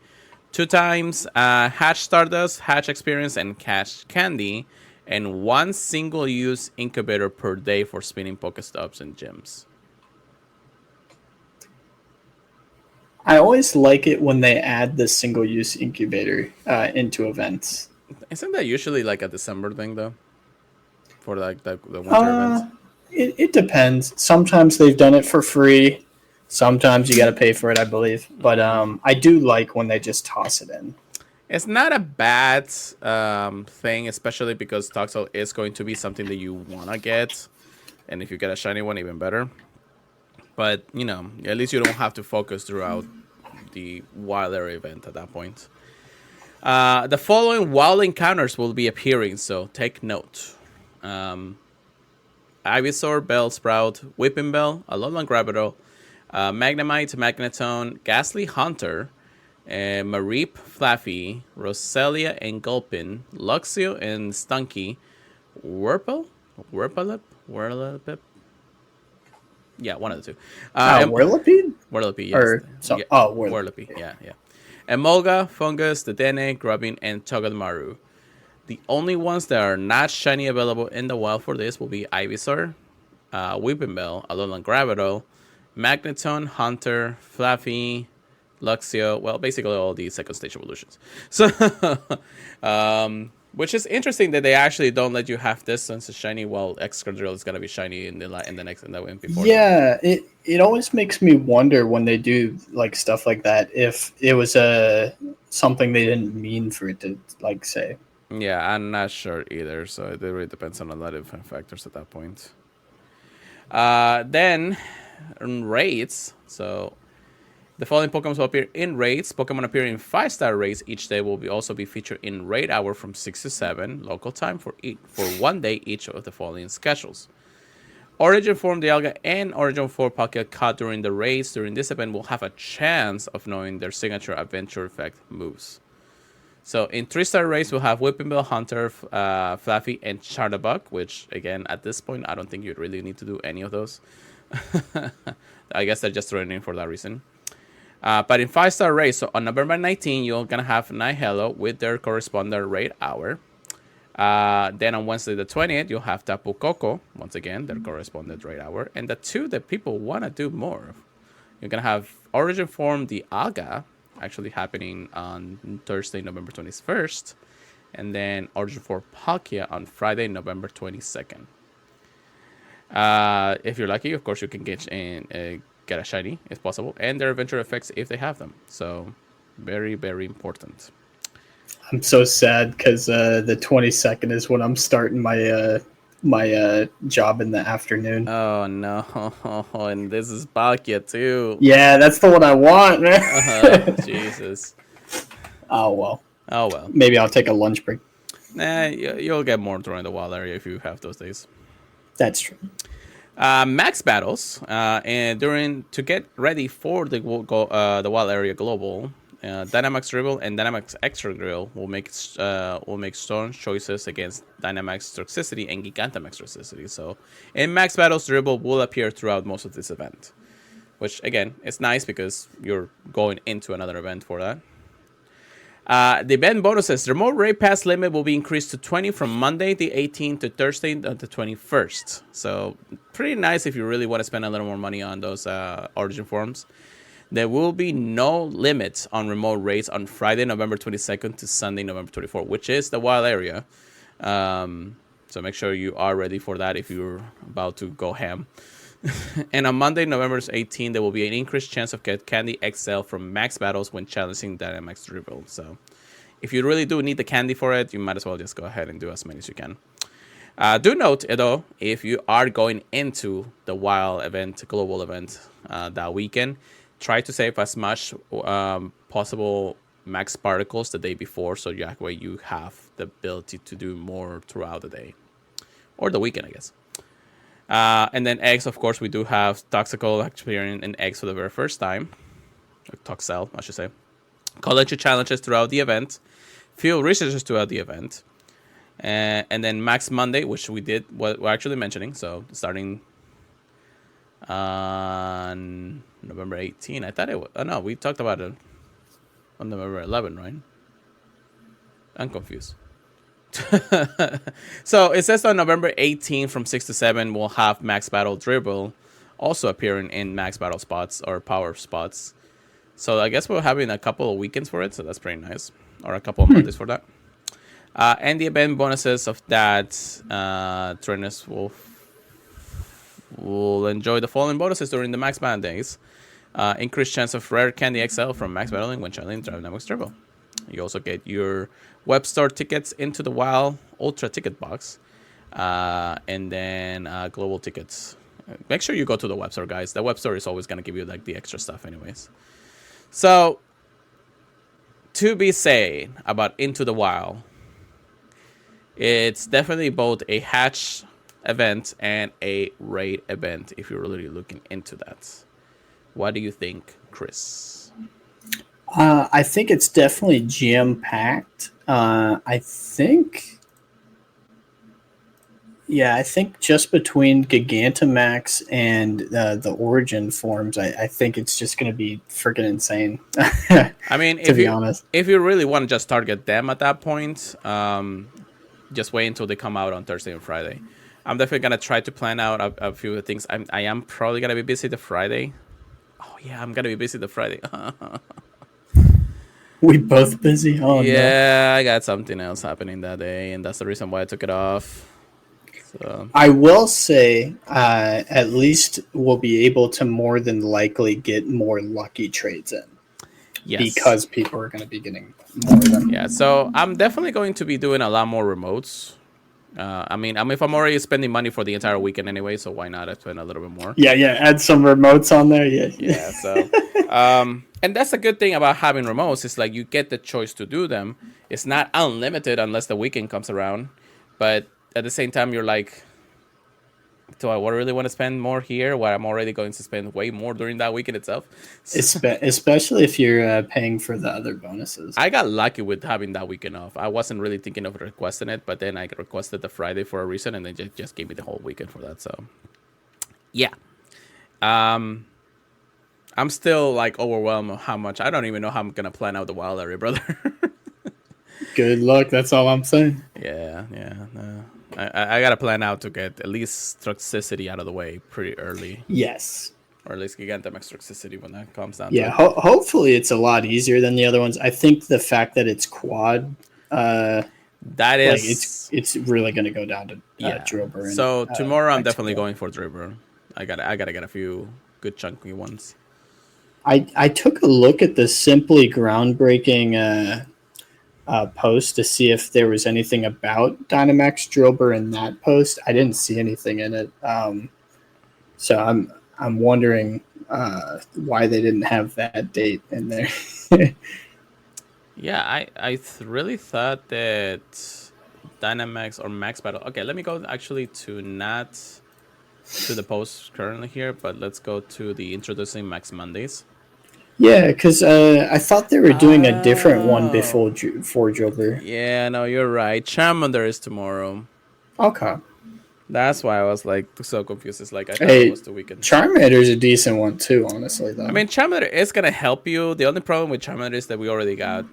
2 times hatch Stardust, hatch experience, and catch candy, and one single use incubator per day for spinning Pokestops and gyms. I always like it when they add the single use incubator into events. Isn't that usually like a December thing though? For like the winter events? Uh, it depends. Sometimes they've done it for free. Sometimes you got to pay for it, I believe. But I do like when they just toss it in. It's not a bad thing, especially because Toxel is going to be something that you want to get. And if you get a shiny one, even better. But, at least you don't have to focus throughout the wild area event at that point. The following wild encounters will be appearing, so take note. Ivysaur, Bellsprout, Whipping Bell, Alolan Graviton, Magnemite, Magnetone, Ghastly Hunter, Mareep, Flaffy, Roselia and Gulpin, Luxio and Stunky, Whirlpip? Yeah, one of the two. Whirlipede? Whirlipede, yes. Or some, Yeah, oh, Whirlipede. Whirlipede, yeah. Emolga, Fungus, Dedenne, Grubbin, and Togedemaru. The only ones that are not shiny available in the wild for this will be Ivysaur, Weeping Bell, Alolan Graviton, Magneton, Hunter, Flaffy, Luxio. Well, basically all the second stage evolutions. So, which is interesting that they actually don't let you have this since it's shiny. While Excadrill is gonna be shiny in the next in the win before. Yeah, it always makes me wonder when they do like stuff like that if it was something they didn't mean for it to like say. Yeah, I'm not sure either. So it really depends on a lot of factors at that point. Then raids. So the following Pokemon will appear in raids. Pokemon appearing in 5-star raids each day will also be featured in raid hour from 6 to 7 local time for 1 day each of the following schedules. Origin Form Dialga and Origin Form Palkia caught during the raids during this event will have a chance of knowing their signature adventure effect moves. So in 3-star raids, we'll have Whipping Bell, Hunter, Flaffy, and Chardabuck, which, again, at this point, I don't think you really need to do any of those. I guess they're just throwing in for that reason. But in 5-star raids, so on November 19, you're going to have Nihillo with their corresponding raid hour. Then on Wednesday the 20th, you'll have Tapu Koko, once again, their corresponding raid hour. And the two that people want to do more of. You're going to have Origin Form, the Aga, actually happening on Thursday, November 21st, and then Origin for Palkia on Friday, November 22nd. If you're lucky, of course, you can get a shiny if possible, and their adventure effects if they have them. So, very, very important. I'm so sad because the 22nd is when I'm starting my job in the afternoon. Oh no! And this is Palkia too. Yeah, that's the one I want, man. Jesus. Oh well. Oh well. Maybe I'll take a lunch break. Nah, you'll get more during the wild area if you have those days. That's true. Max battles and during to get ready for the wild area global. Dynamax Dribble and Dynamax Extra Drill will make strong choices against Dynamax Toxicity and Gigantamax Toxicity. So, in Max Battles, Dribble will appear throughout most of this event, which again is nice because you're going into another event for that. The event bonuses: the remote raid pass limit will be increased to 20 from Monday the 18th to Thursday the 21st. So pretty nice if you really want to spend a little more money on those origin forms. There will be no limit on remote raids on Friday, November 22nd to Sunday, November 24th, which is the wild area. So make sure you are ready for that if you're about to go ham. And on Monday, November 18th, there will be an increased chance of get Candy XL from max battles when challenging Dynamax Dribble. So if you really do need the candy for it, you might as well just go ahead and do as many as you can. Do note, though, if you are going into the wild event, global event that weekend, try to save as much possible max particles the day before, so that way you have the ability to do more throughout the day. Or the weekend, I guess. And then eggs, of course, we do have Toxical appearing in eggs for the very first time. Toxel, I should say. College challenges throughout the event. Field researches throughout the event. And then Max Monday, which we're actually mentioning. So starting on November 18. I thought it was... Oh, no, we talked about it on November 11, right? I'm confused. So it says on November 18 from 6 to 7 we'll have Max Battle Dribble also appearing in Max Battle spots or power spots. So I guess we're having a couple of weekends for it, so that's pretty nice. Or a couple of Mondays for that. And the event bonuses of that trainers will enjoy the following bonuses during the Max Battle days. Increased chance of rare Candy XL from Max Battling when challenging Dynamax Dribble. You also get your web store tickets into the WoW Ultra ticket box. And then global tickets. Make sure you go to the web store, guys. The web store is always going to give you like the extra stuff anyways. So, to be said about Into the WoW, it's definitely both a hatch event and a raid event if you're really looking into that. What do you think, Chris? I think it's definitely jam-packed. I think just between Gigantamax and the Origin forms, I think it's just going to be freaking insane. I mean, to be honest, if you really want to just target them at that point, just wait until they come out on Thursday and Friday. I'm definitely going to try to plan out a few things. I am probably going to be busy the Friday. Oh, yeah, I'm going to be busy the Friday. We both busy? Oh, yeah, no. I got something else happening that day, and that's the reason why I took it off. So. I will say, at least we'll be able to more than likely get more lucky trades in. Yes. Because people are going to be getting more of them. Yeah, so I'm definitely going to be doing a lot more remotes. I mean, if I'm already spending money for the entire weekend anyway, so why not spend a little bit more? Yeah, add some remotes on there. Yeah. So, and that's a good thing about having remotes. It's like you get the choice to do them. It's not unlimited unless the weekend comes around, but at the same time, you're like, do I really want to spend more here while I'm already going to spend way more during that weekend itself? Especially if you're paying for the other bonuses. I got lucky with having that weekend off. I wasn't really thinking of requesting it, but then I requested the Friday for a reason, and they just gave me the whole weekend for that. So, yeah. I'm still like overwhelmed with how much. I don't even know how I'm going to plan out the wild area, brother. Good luck. That's all I'm saying. Yeah. No. I got to plan out to get at least Toxicity out of the way pretty early. Yes. Or at least Gigantamax Toxicity when that comes down. Yeah, hopefully it's a lot easier than the other ones. I think the fact that it's quad, that is, like it's really going to go down to Dribber. So tomorrow I'm definitely going for Dribber. I gotta get a few good chunky ones. I took a look at the Simply groundbreaking post to see if there was anything about Dynamax Drillbur in that post. I didn't see anything in it. So I'm wondering why they didn't have that date in there. Yeah, really thought that Dynamax or Max Battle. Okay, let me go actually to not to the post currently here, but let's go to the introducing Max Mondays. Yeah, because I thought they were doing a different one Oh, for Joker. yeah, no, you're right. Charmander is tomorrow. Okay. That's why I was like so confused. It's like I thought that Hey, was the weekend. Charmander's a decent one too, honestly, I though. mean, Charmander is gonna help you. The only problem with Charmander is that we already got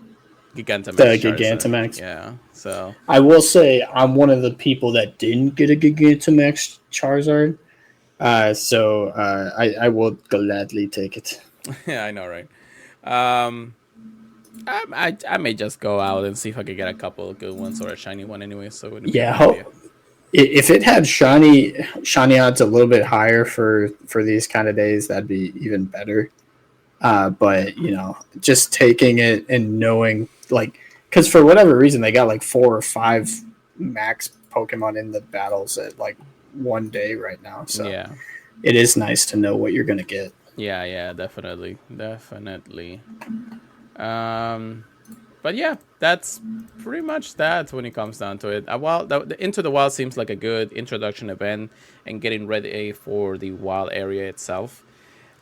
Gigantamax The Charizard. Gigantamax. Yeah, so I will say I'm one of the people that didn't get a Gigantamax Charizard. I will gladly take it. yeah, I know, right? Um, I may just go out and see if I could get a couple of good ones or a shiny one anyway. So it wouldn't be a Yeah, bad idea. if it had shiny odds a little bit higher for these kind of days, that'd be even better. But just taking it and knowing, like, because for whatever reason they got like 4 or 5 max Pokemon in the battles at like one day right now, so Yeah, it is nice to know what you're gonna get. yeah, definitely, definitely. Um, but yeah, that's pretty much that when it comes down to it. Well, the Into the Wild seems like a good introduction event and getting ready for the wild area itself.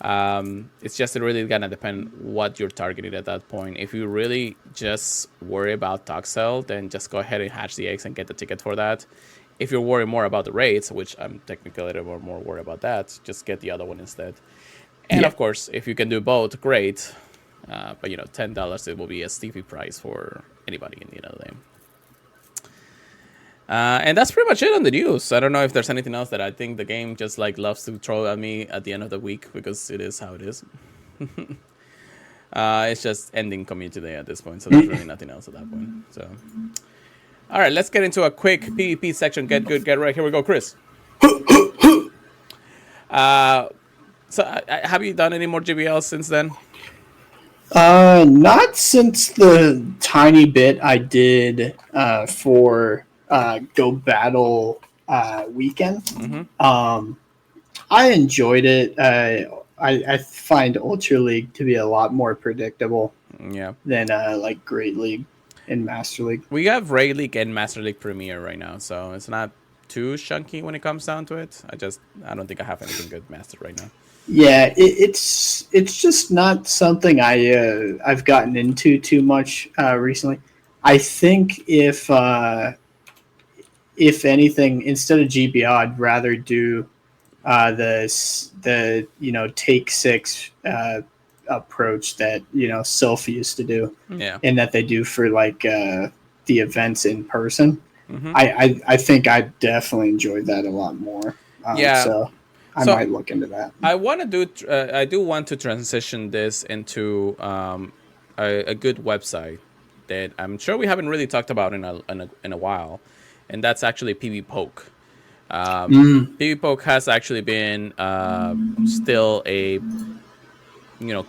It's just really gonna depend what you're targeting at that point. If you really just worry about Toxel, then just go ahead and hatch the eggs and get the ticket for that. If you're worried more about the raids, which I'm technically a little more worried about that, just get the other one instead. And Yeah, of course, if you can do both, great. But $10 it will be a steepy price for anybody in the other game. And that's pretty much it on the news. I don't know if there's anything else that I think the game just like loves to throw at me at the end of the week because it is how it is. It's just ending community day at this point, so there's really nothing else at that point. So, all right, let's get into a quick PvP section. Get good, get right. Here we go, Chris. Have you done any more GBLs since then? not since the tiny bit I did for Go Battle weekend. Mm-hmm. I enjoyed it. I find Ultra League to be a lot more predictable Yeah. than like Great League and Master League. We have Ray League and Master League Premier right now, so it's not too chunky when it comes down to it. I don't think I have anything good mastered right now. Yeah, it's just not something I've gotten into too much recently. I think if anything, instead of GBL, I'd rather do the take six approach that Sylph used to do, Yeah. and that they do for like the events in person. Mm-hmm. I think I definitely enjoyed that a lot more. Yeah. So I So might look into that. I want to do. I do want to transition this into a good website that I'm sure we haven't really talked about in a while, and that's actually PV Poke. PV Poke has actually been still a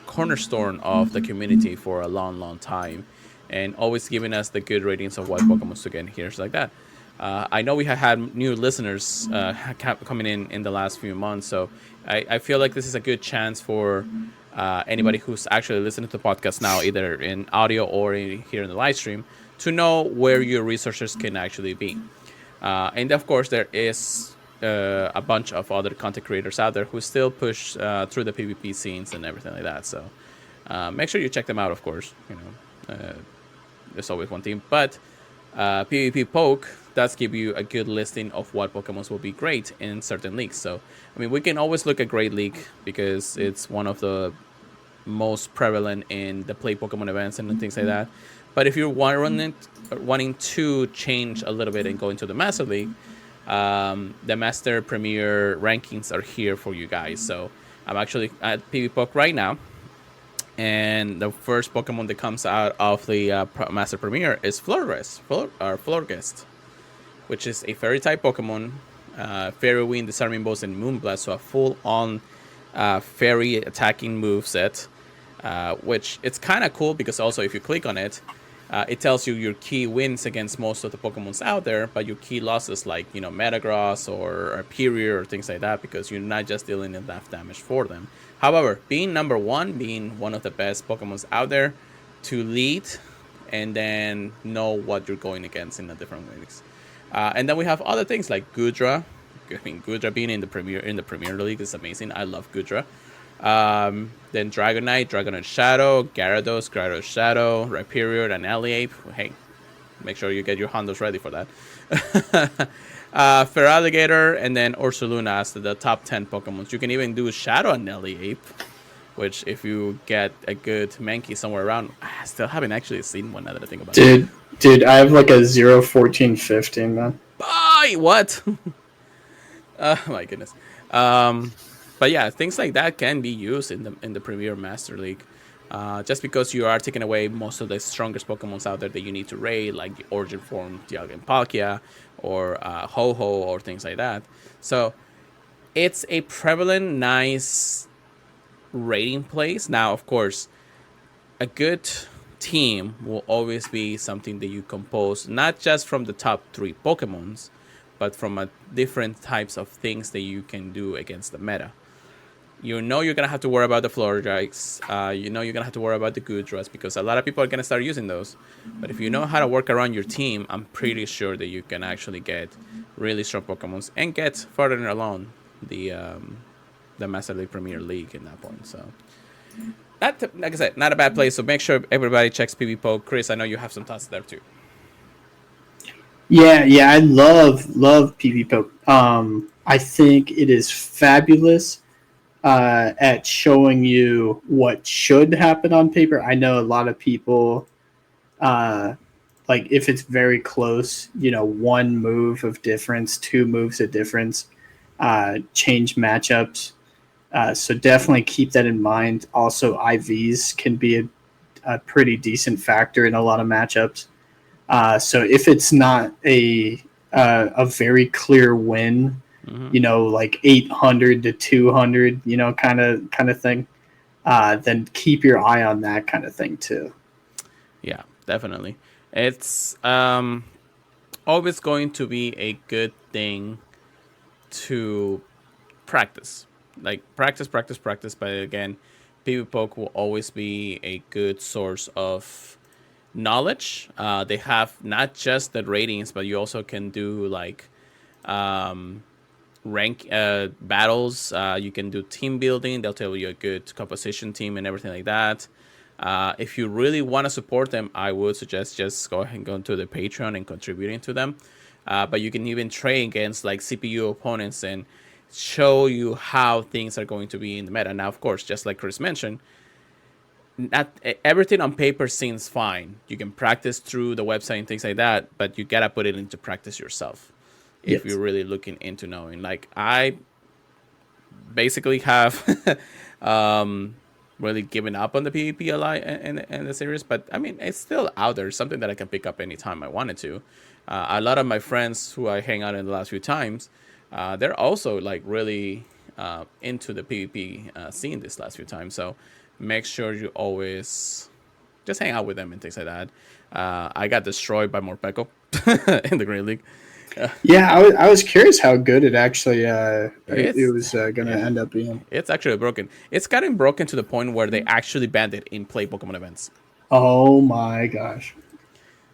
cornerstone of the community for a long time, and always giving us the good ratings of what Pokemon to get here, like that. I know we have had new listeners coming in the last few months, so I feel like this is a good chance for anybody who's actually listening to the podcast now, either in audio or here in the live stream, to know where your resources can actually be. And of course, there is a bunch of other content creators out there who still push through the PvP scenes and everything like that. So make sure you check them out, of course. There's always one team. But PvP Poke does give you a good listing of what Pokemon will be great in certain leagues. So, I mean, we can always look at Great League because it's one of the most prevalent in the play Pokemon events and things like that. But if you're wanting to change a little bit and go into the Master League, the Master Premier rankings are here for you guys. So I'm actually at PvPoke right now, and the first Pokemon that comes out of the Master Premier is Florgest, which is a Fairy type Pokemon, Fairy Wind, Disarming Bows, and Moonblast, so a full-on Fairy attacking moveset, which it's kind of cool because also if you click on it, it tells you your key wins against most of the Pokemons out there, but your key losses like, Metagross or Superior or things like that, because you're not just dealing enough damage for them. However, being number one, being one of the best Pokemons out there to lead and then know what you're going against in the different ways. And then we have other things like Gudra. I mean, Gudra being in the Premier League is amazing. I love Gudra. Then Dragonite Shadow, Gyarados Shadow, Rhyperior, and Alliape. Hey, make sure you get your Hondos ready for that. Feraligatr, and then Ursaluna as the top 10 Pokemon. You can even do Shadow and Alliape, which if you get a good Mankey somewhere around, I still haven't actually seen one now that I think about it. Dude, I have like a 0-14-15, man. Bye! What? Oh my goodness. But yeah, things like that can be used in the Premier Master League. Just because you are taking away most of the strongest Pokemons out there that you need to raid, like the Origin Form, Dialga and Palkia, or Ho-Ho, or things like that. So it's a prevalent, nice raiding place. Now, of course, a good team will always be something that you compose not just from the top 3 Pokemons, but from different types of things that you can do against the meta. You know you're going to have to worry about the Florges. You know you're going to have to worry about the Gudras because a lot of people are going to start using those. But if you know how to work around your team, I'm pretty sure that you can actually get really strong Pokemons and get further along the Master League Premier League in that point. So, like I said, not a bad place. So make sure everybody checks PvPoke. Chris, I know you have some thoughts there too. Yeah, I love PvPoke. I think it is fabulous at showing you what should happen on paper. I know a lot of people, like if it's very close, 1 move of difference, 2 moves of difference, change matchups. So definitely keep that in mind. Also, IVs can be a pretty decent factor in a lot of matchups. So if it's not a very clear win, like 800 to 200, kind of thing, then keep your eye on that kind of thing too. Yeah, definitely. It's always going to be a good thing to practice. Like practice. But again, PvPoke will always be a good source of knowledge. They have not just the ratings, but you also can do like rank battles. You can do team building. They'll tell you a good composition team and everything like that. If you really want to support them, I would suggest just go ahead and go into the Patreon and contributing to them. But you can even train against like CPU opponents and show you how things are going to be in the meta. Now, of course, just like Chris mentioned, not everything on paper seems fine. You can practice through the website and things like that, but you gotta put it into practice yourself if you're really looking into knowing. Like I basically have really given up on the PvP a lot in the series, but I mean it's still out there. It's something that I can pick up anytime I wanted to. A lot of my friends who I hang out in the last few times, they're also like really into the PvP scene this last few times. So make sure you always just hang out with them and things like that. I got destroyed by Morpeko in the Green League. Yeah, I was curious how good it actually it was going to end up being. It's actually broken. It's gotten broken to the point where they actually banned it in play Pokemon events. Oh my gosh.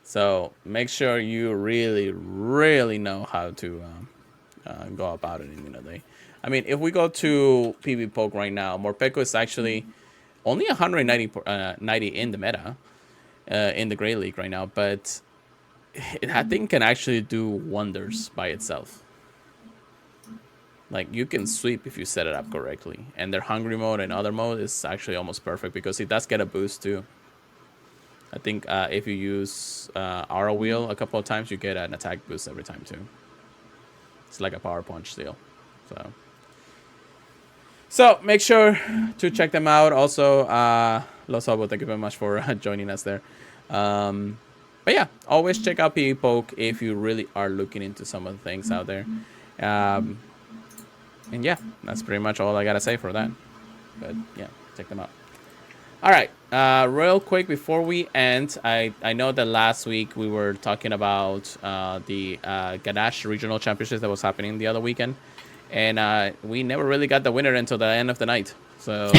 So make sure you really, really know how to go about it immediately. I mean, if we go to PvPoke right now, Morpeko is actually only 190 in the meta in the Grey League right now, but that thing can actually do wonders by itself. Like, you can sweep if you set it up correctly. And their Hungry mode and other mode is actually almost perfect because it does get a boost too. I think if you use Aura Wheel a couple of times, you get an attack boost every time too. It's like a power punch still. So make sure to check them out. Also, Los Obo, thank you very much for joining us there. But yeah, always check out PvPoke if you really are looking into some of the things out there. And yeah, that's pretty much all I gotta say for that. But yeah, check them out. All right, real quick before we end, I know that last week we were talking about the Ganache Regional Championships that was happening the other weekend. And we never really got the winner until the end of the night. So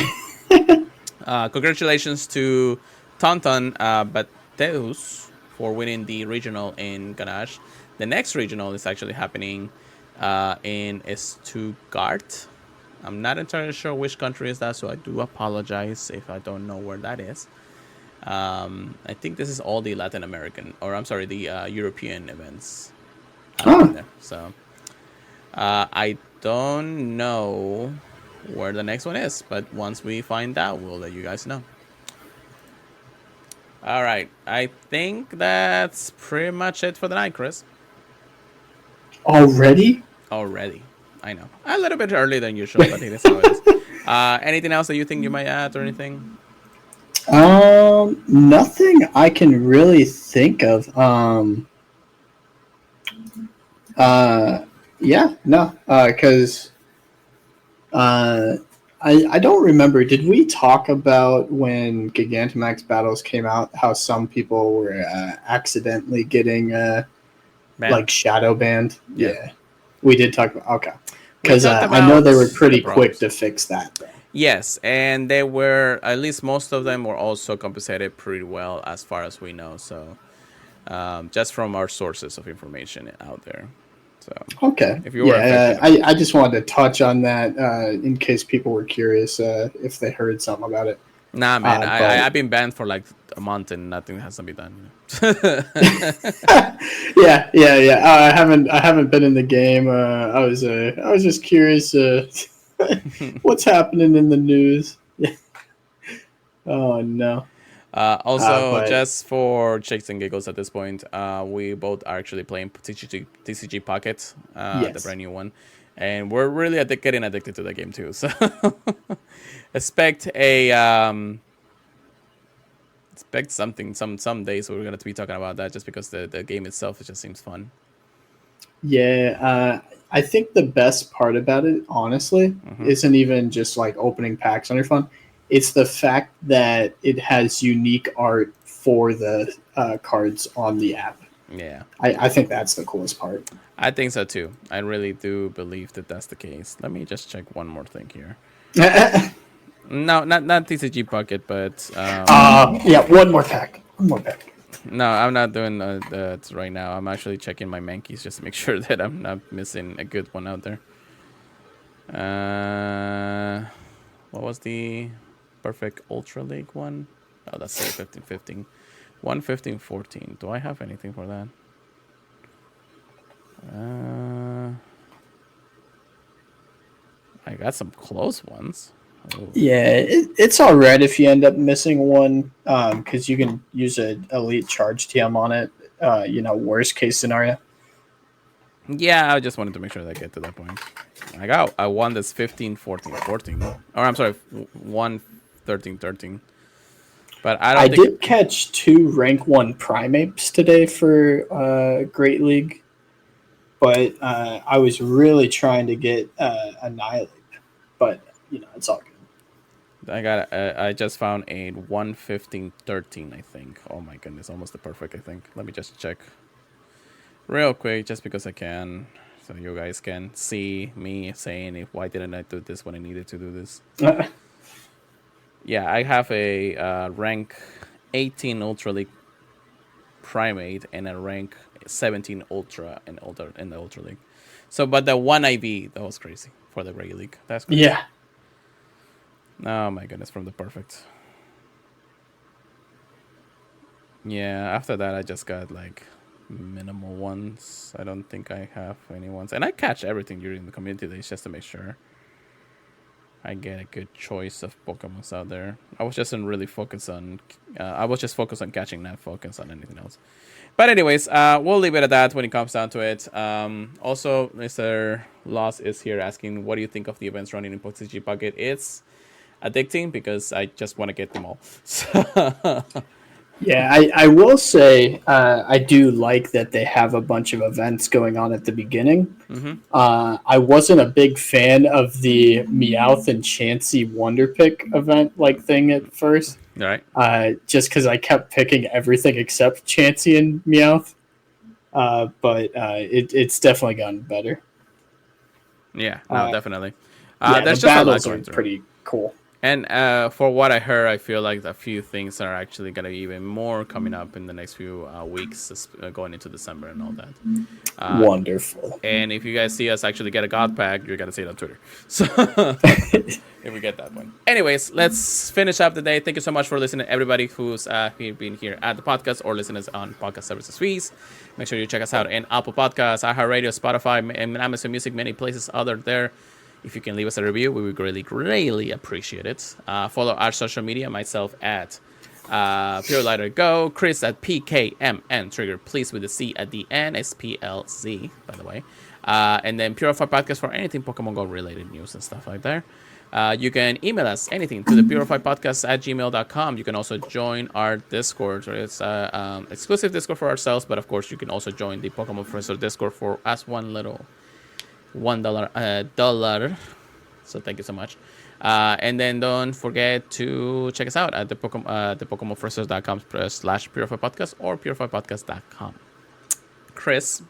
congratulations to Tauntaun, but Teus for winning the regional in Ganache. The next regional is actually happening in Stuttgart. I'm not entirely sure which country is that, so I do apologize if I don't know where that is. I think this is all the Latin American, or I'm sorry, the European events happening Oh, there. So I don't know where the next one is, but once we find out, we'll let you guys know. All right, I think that's pretty much it for the night, Chris. already? Already, I know a little bit early than usual, but it is how it is. Anything else that you think you might add or anything? Nothing I can really think of. Uh, yeah, no, because I don't remember. Did we talk about when Gigantamax Battles came out? How some people were accidentally getting Man, like shadow banned? yeah, Yeah, we did talk about. Okay, we because talked I know about they were the pretty quick problems. to fix that. Though. Yes, and they were at least most of them were also compensated pretty well, as far as we know. So, just from our sources of information out there. So, Okay, if you were yeah, affected, of course. I just wanted to touch on that in case people were curious if they heard something about it. Nah, man, But I've been banned for like a month and nothing has to be done. yeah. I haven't been in the game. I was just curious. What's happening in the news? Oh no. Also, But just for chicks and giggles at this point, we both are actually playing TCG Pocket, the yes. brand new one, and we're really getting addicted to the game too. So expect a expect something some days we're gonna be talking about that just because the game itself just seems fun. Yeah. I think the best part about it, honestly, Hmm. isn't even just like opening packs on your phone. It's the fact that it has unique art for the cards on the app. Yeah, I think that's the coolest part. I think so too. I really do believe that that's the case. Let me just check one more thing here. No, not TCG Pocket, but Yeah, one more pack. One more pack. no, I'm not doing that right now. I'm actually checking my Mankeys just to make sure that I'm not missing a good one out there. What was the perfect Ultra League one? Oh, that's the 15-15. 115-14. Do I have anything for that? Uh, I got some close ones. Ooh. Yeah, it's all right if you end up missing one, because you can use an elite charge TM on it. Worst case scenario. Yeah, I just wanted to make sure that I get to that point. I won this 15-14-14. Or I'm sorry, 1-13-13. But I I don't think. did catch two rank one primates today for Great League, but I was really trying to get Annihilate, but it's all good. I just found a 1-15-13, I think. Oh my goodness, almost the perfect, I think. Let me just check real quick, just because I can, so you guys can see me saying if why didn't I do this when I needed to do this. Yeah, I have a rank 18 Ultra League Primate and a rank 17 Ultra in the Ultra League. So, but the one IV that was crazy for the Grey League. That's crazy. Yeah. Oh my goodness, from the perfect. Yeah, after that I just got like minimal ones. I don't think I have any ones, and I catch everything during the community days just to make sure I get a good choice of Pokemons out there. I was just really focused on. I was just focused on catching, not focused on anything else. But anyways, we'll leave it at that when it comes down to it. Also, Mr. Loss is here asking, what do you think of the events running in PUBG Pocket? It's addicting because I just want to get them all. So Yeah, I will say I do like that they have a bunch of events going on at the beginning. mm-hmm. I wasn't a big fan of the Meowth and Chansey Wonder Pick event like thing at first, All right. just because I kept picking everything except Chansey and Meowth. But it's definitely gotten better. Yeah. No, Uh, definitely. yeah, the There's just a lot battles are going through. pretty cool. And for what I heard, I feel like a few things are actually going to be even more coming up in the next few weeks, going into December and all that. Wonderful. And if you guys see us actually get a God pack, you're going to see it on Twitter. So if we get that one. Anyways, let's finish up the day. Thank you so much for listening, everybody who's been here at the podcast or listeners on podcast services fees. Make sure you check us out in Apple Podcasts, iHeartRadio, Spotify, and Amazon Music, many places other there. If you can leave us a review, we would greatly appreciate it. Follow our social media, myself at Pure Lighter Go, Chris at PKMN Trigger, please with the C at the end, SPLZ, by the way. And then Purified Podcast for anything Pokemon Go related news and stuff like that. You can email us anything to the purifiedpodcast at gmail.com. You can also join our Discord. It's exclusive Discord for ourselves, but of course you can also join the Pokemon Professor Discord for as $1 dollar. So thank you so much. And then don't forget to check us out at the PokemonFrusters.com/Purified Podcast or PurifiedPodcast.com. Chris,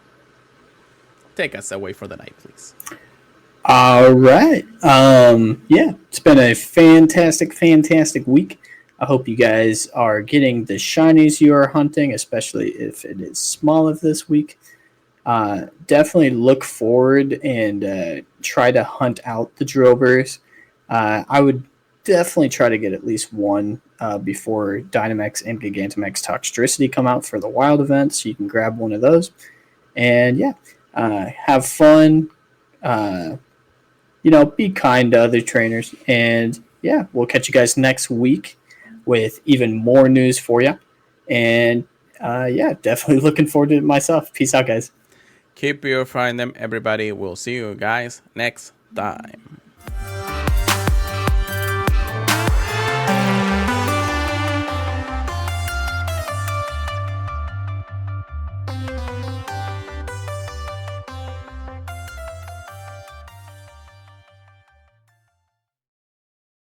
take us away for the night, please. All right. Yeah, it's been a fantastic week. I hope you guys are getting the shinies you are hunting, especially if it is small of this week. Definitely look forward and try to hunt out the Drillburs. I would definitely try to get at least one before Dynamax and Gigantamax Toxtricity come out for the wild event, so you can grab one of those. And yeah, have fun. Be kind to other trainers. And yeah, we'll catch you guys next week with even more news for you. And yeah, definitely looking forward to it myself. Peace out, guys. Keep purifying them, everybody. We'll see you guys next time.